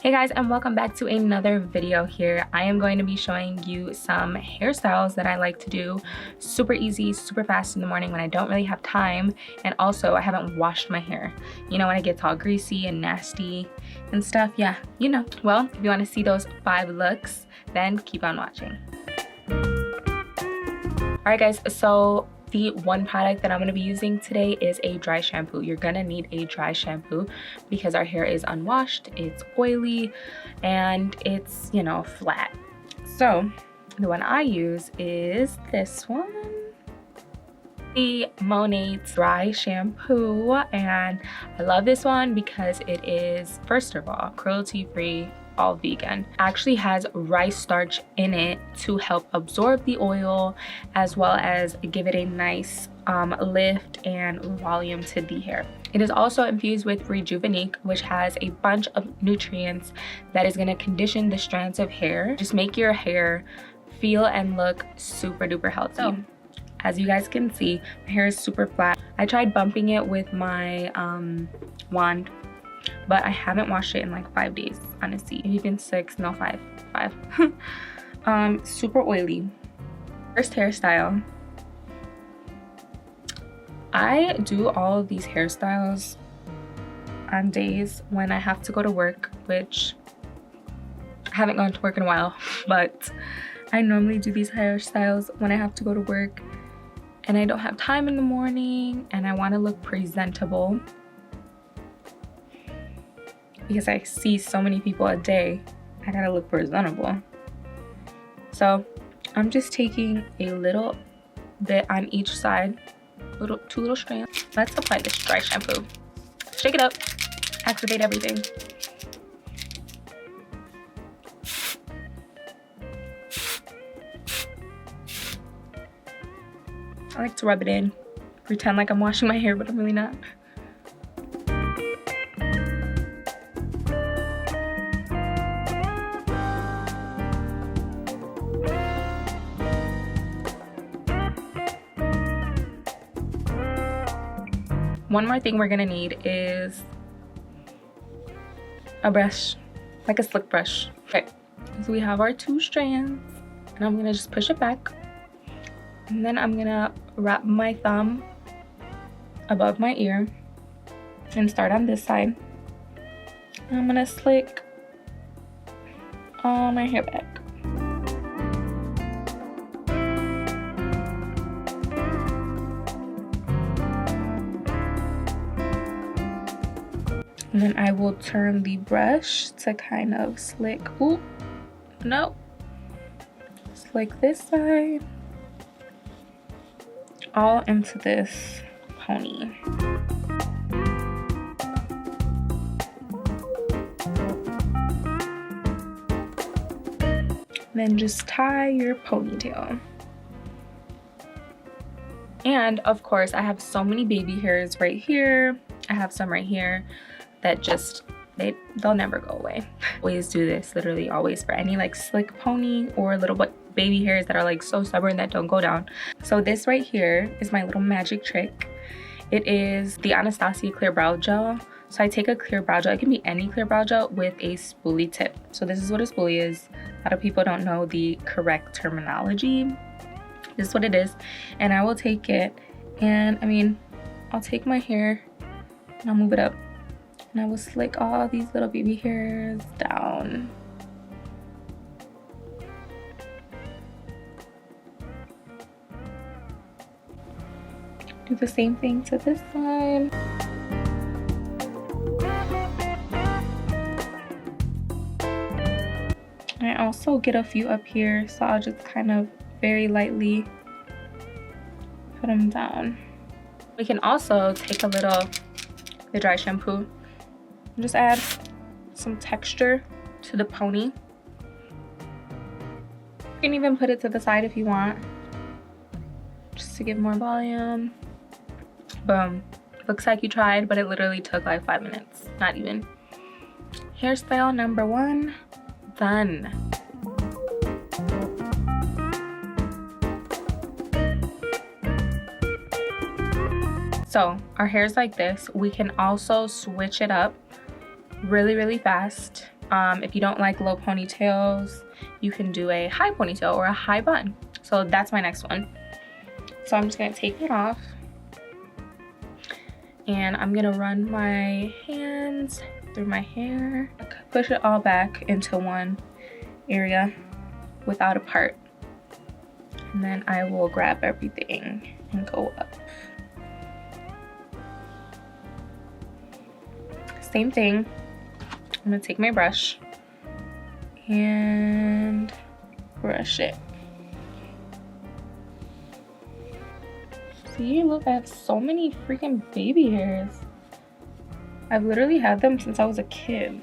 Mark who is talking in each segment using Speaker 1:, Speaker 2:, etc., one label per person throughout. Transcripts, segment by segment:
Speaker 1: Hey guys, and welcome back to another video here. I am going to be showing you some hairstyles that I like to do super easy, super fast in the morning when I don't really have time, and also I haven't washed my hair. You know, when it gets all greasy and nasty and stuff, yeah, you know. Well, if you want to see those 5 looks, then keep on watching. Alright guys, so the one product that I'm going to be using today is a dry shampoo. You're going to need a dry shampoo because our hair is unwashed, it's oily, and it's, you know, flat. So the one I use is this one, the Monat dry shampoo, and I love this one because it is, first of all, cruelty-free, all vegan. Actually has rice starch in it to help absorb the oil as well as give it a nice lift and volume to the hair. It is also infused with Rejuvenate, which has a bunch of nutrients that is going to condition the strands of hair, just make your hair feel and look super duper healthy. So, as you guys can see, my hair is super flat. I tried bumping it with my wand, but I haven't washed it in like 5 days, honestly. Maybe been 6, no, 5. Super oily. First hairstyle. I do all of these hairstyles on days when I have to go to work, which I haven't gone to work in a while, but I normally do these hairstyles when I have to go to work and I don't have time in the morning and I want to look presentable. Because I see so many people a day, I gotta look presentable. So I'm just taking a little bit on each side, two little strands. Let's apply this dry shampoo. Shake it up, activate everything. I like to rub it in, pretend like I'm washing my hair, but I'm really not. One more thing we're gonna need is a brush, like a slick brush. Okay, so we have our 2 strands, and I'm gonna just push it back. And then I'm gonna wrap my thumb above my ear and start on this side. And I'm gonna slick all my hair back. And then I will turn the brush to kind of slick, slick this side, all into this pony. Then just tie your ponytail. And of course, I have so many baby hairs right here. I have some right here that just, they'll never go away. Always do this, literally always, for any like slick pony or little baby hairs that are like so stubborn that don't go down. So this right here is my little magic trick. It is the Anastasia clear brow gel. So I take a clear brow gel, it can be any clear brow gel, with a spoolie tip. So this is what a spoolie is. A lot of people don't know the correct terminology. This is what it is. And I will take it, and I'll take my hair and I'll move it up. And I will slick all these little baby hairs down. Do the same thing to this side. I also get a few up here, so I'll just kind of very lightly put them down. We can also take a little, the dry shampoo, and just add some texture to the pony. You can even put it to the side if you want, just to give more volume. Boom. Looks like you tried, but it literally took like 5 minutes, not even. Hairstyle number 1, done. So our hair's like this. We can also switch it up really, really fast. If you don't like low ponytails, you can do a high ponytail or a high bun. So that's my next one. So I'm just gonna take it off. And I'm gonna run my hands through my hair. Push it all back into one area without a part. And then I will grab everything and go up. Same thing. I'm gonna take my brush and brush it. See, look, I have so many freaking baby hairs. I've literally had them since I was a kid.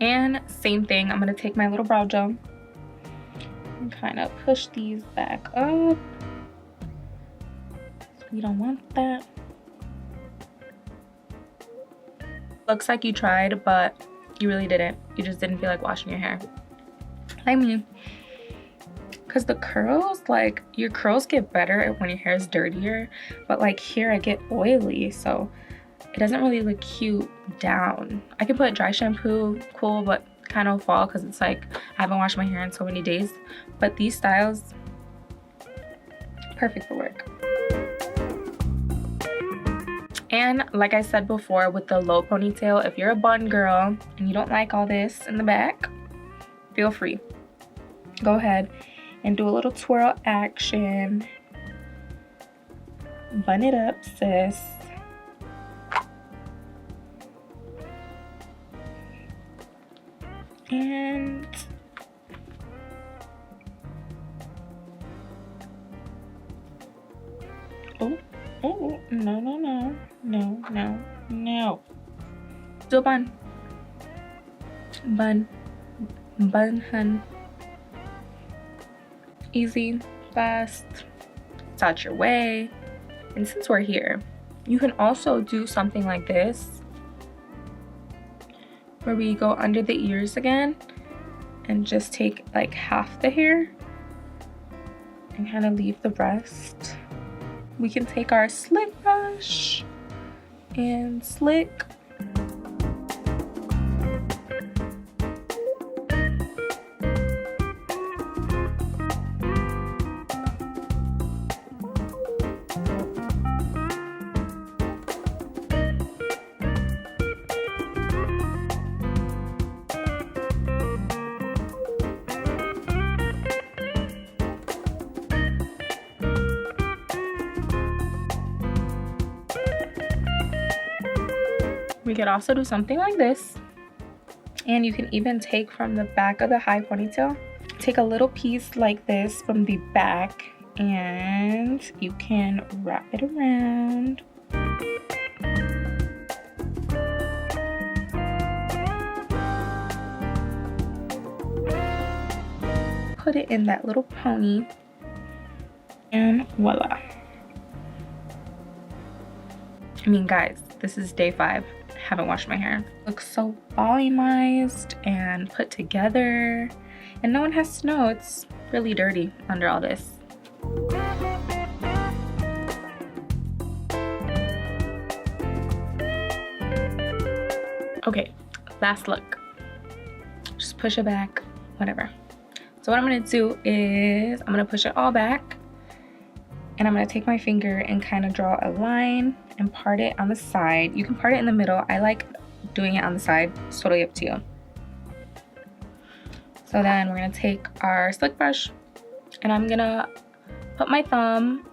Speaker 1: And same thing, I'm gonna take my little brow gel and kind of push these back up. We don't want that. Looks like you tried, but you really didn't. You just didn't feel like washing your hair. I mean, because the curls, like, your curls get better when your hair is dirtier, but like here I get oily, so it doesn't really look cute down. I could put dry shampoo, cool, but kind of fall because it's like I haven't washed my hair in so many days. But these styles, perfect for work. And like I said before, with the low ponytail, if you're a bun girl and you don't like all this in the back, feel free. Go ahead and do a little twirl action. Bun it up, sis. And oh, no. Do a bun. Bun, hun. Easy, fast, it's out your way. And since we're here, you can also do something like this, where we go under the ears again and just take like half the hair and kind of leave the rest. We can take our slick brush and slick. We could also do something like this, and you can even take from the back of the high ponytail, take a little piece like this from the back, and you can wrap it around. Put it in that little pony, and voila. I mean, guys, this is day 5. Haven't washed my hair. Looks so volumized and put together, and no one has to know it's really dirty under all this. Okay, last look. Just push it back, whatever. So what I'm gonna do is I'm gonna push it all back, and I'm gonna take my finger and kind of draw a line and part it on the side. You can part it in the middle. I like doing it on the side. It's totally up to you. So then we're gonna take our slick brush, and I'm gonna put my thumb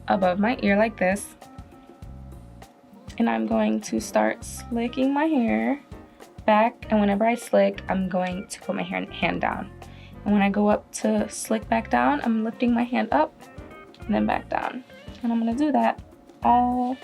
Speaker 1: above my ear like this, and I'm going to start slicking my hair back, and whenever I slick, I'm going to put my hand down. And when I go up to slick back down, I'm lifting my hand up and then back down. And I'm gonna do that all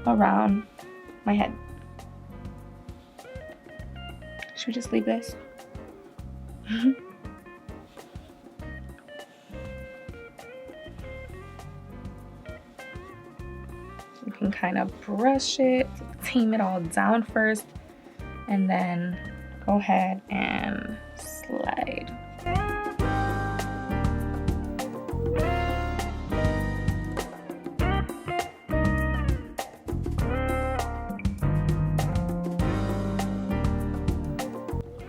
Speaker 1: around my head. Should we just leave this? You can kind of brush it with the tame it all down first and then go ahead and slide.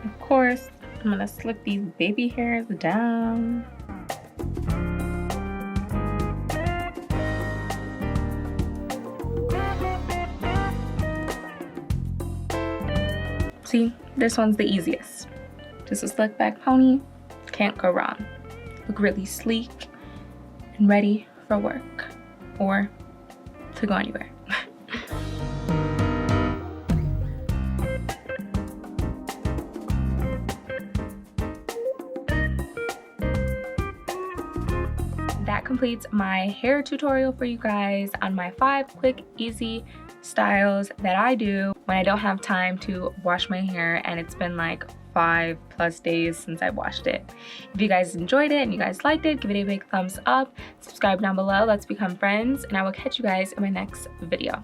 Speaker 1: Of course, I'm gonna slick these baby hairs down. See, this one's the easiest. Just a slick back pony, can't go wrong. Look really sleek and ready for work or to go anywhere. That completes my hair tutorial for you guys on my 5 quick, easy styles that I do when I don't have time to wash my hair and it's been like 5+ days since I washed it. If you guys enjoyed it and you guys liked it, give it a big thumbs up, subscribe down below, let's become friends, and I will catch you guys in my next video.